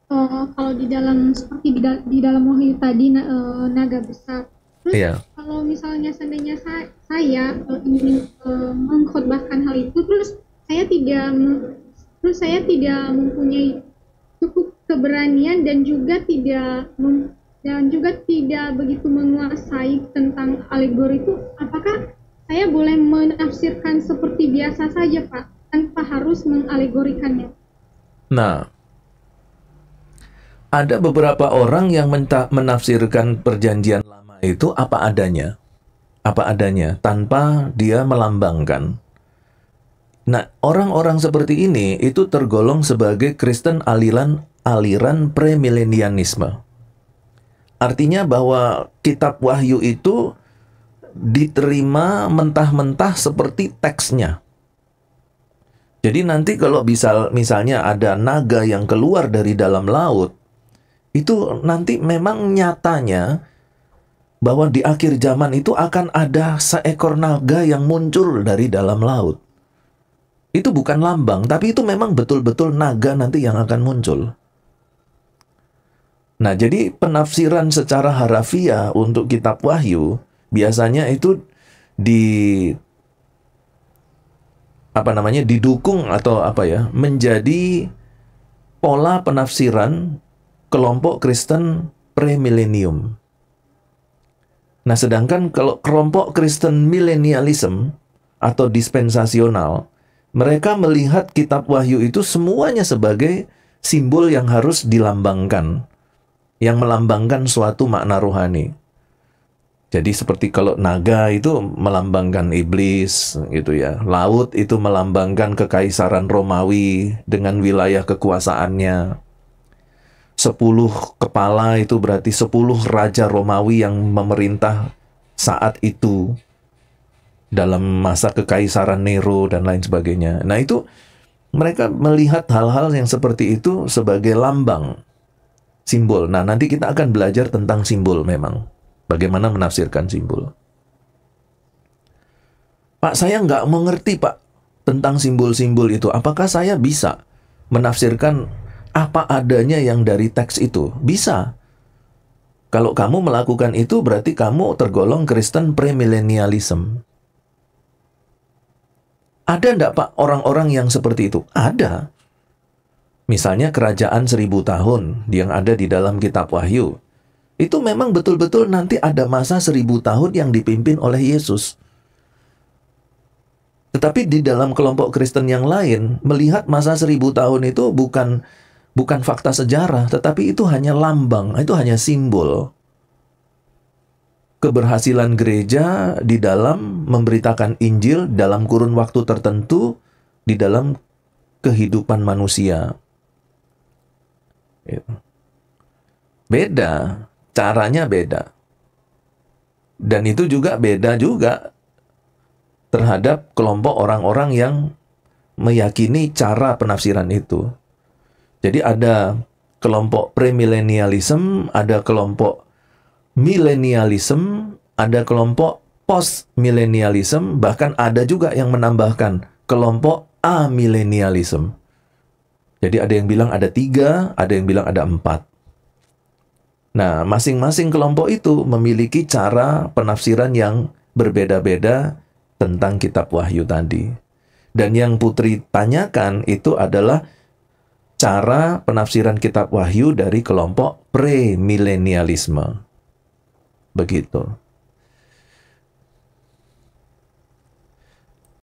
kalau di dalam seperti di dalam Wahyu tadi naga besar. Terus Iya. kalau misalnya seandainya saya ingin mengkhotbahkan hal itu, terus saya tidak mempunyai cukup keberanian dan juga tidak begitu menguasai tentang alegori itu, apakah saya boleh menafsirkan seperti biasa saja, Pak, tanpa harus mengalegorikannya? Nah, ada beberapa orang yang menafsirkan perjanjian lama itu apa adanya, tanpa dia melambangkan. Nah, orang-orang seperti ini itu tergolong sebagai Kristen aliran premilenianisme. Artinya bahwa kitab Wahyu itu diterima mentah-mentah seperti teksnya. Jadi nanti kalau misalnya ada naga yang keluar dari dalam laut, itu nanti memang nyatanya bahwa di akhir zaman itu akan ada seekor naga yang muncul dari dalam laut. Itu bukan lambang, tapi itu memang betul-betul naga nanti yang akan muncul. Nah, jadi penafsiran secara harafiah untuk kitab Wahyu biasanya itu di didukung atau menjadi pola penafsiran kelompok Kristen premilenium. Nah, sedangkan kalau kelompok Kristen milenialism atau dispensasional, mereka melihat kitab Wahyu itu semuanya sebagai simbol yang harus dilambangkan, yang melambangkan suatu makna rohani. Jadi seperti kalau naga itu melambangkan iblis gitu ya. Laut itu melambangkan kekaisaran Romawi dengan wilayah kekuasaannya. 10 kepala itu berarti 10 raja Romawi yang memerintah saat itu dalam masa kekaisaran Nero dan lain sebagainya. Nah, itu mereka melihat hal-hal yang seperti itu sebagai lambang, simbol. Nah, nanti kita akan belajar tentang simbol memang. Bagaimana menafsirkan simbol. Pak, saya nggak mengerti, Pak, tentang simbol-simbol itu. Apakah saya bisa menafsirkan apa adanya yang dari teks itu? Bisa. Kalau kamu melakukan itu, berarti kamu tergolong Kristen premilenialism. Ada nggak, Pak, orang-orang yang seperti itu? Ada. Misalnya kerajaan 1000 tahun yang ada di dalam kitab Wahyu. Itu memang betul-betul nanti ada masa 1000 tahun yang dipimpin oleh Yesus. Tetapi di dalam kelompok Kristen yang lain, melihat masa 1000 tahun itu bukan fakta sejarah, tetapi itu hanya lambang, itu hanya simbol keberhasilan gereja di dalam memberitakan Injil dalam kurun waktu tertentu di dalam kehidupan manusia. Beda, caranya beda. Dan itu juga beda juga terhadap kelompok orang-orang yang meyakini cara penafsiran itu. Jadi ada kelompok premilenialism, ada kelompok milenialism, ada kelompok postmilenialism, bahkan ada juga yang menambahkan kelompok amilenialism. Jadi ada yang bilang ada 3, ada yang bilang ada 4. Nah, masing-masing kelompok itu memiliki cara penafsiran yang berbeda-beda tentang kitab Wahyu tadi. Dan yang Putri tanyakan itu adalah cara penafsiran kitab Wahyu dari kelompok premilenialisme. Begitu.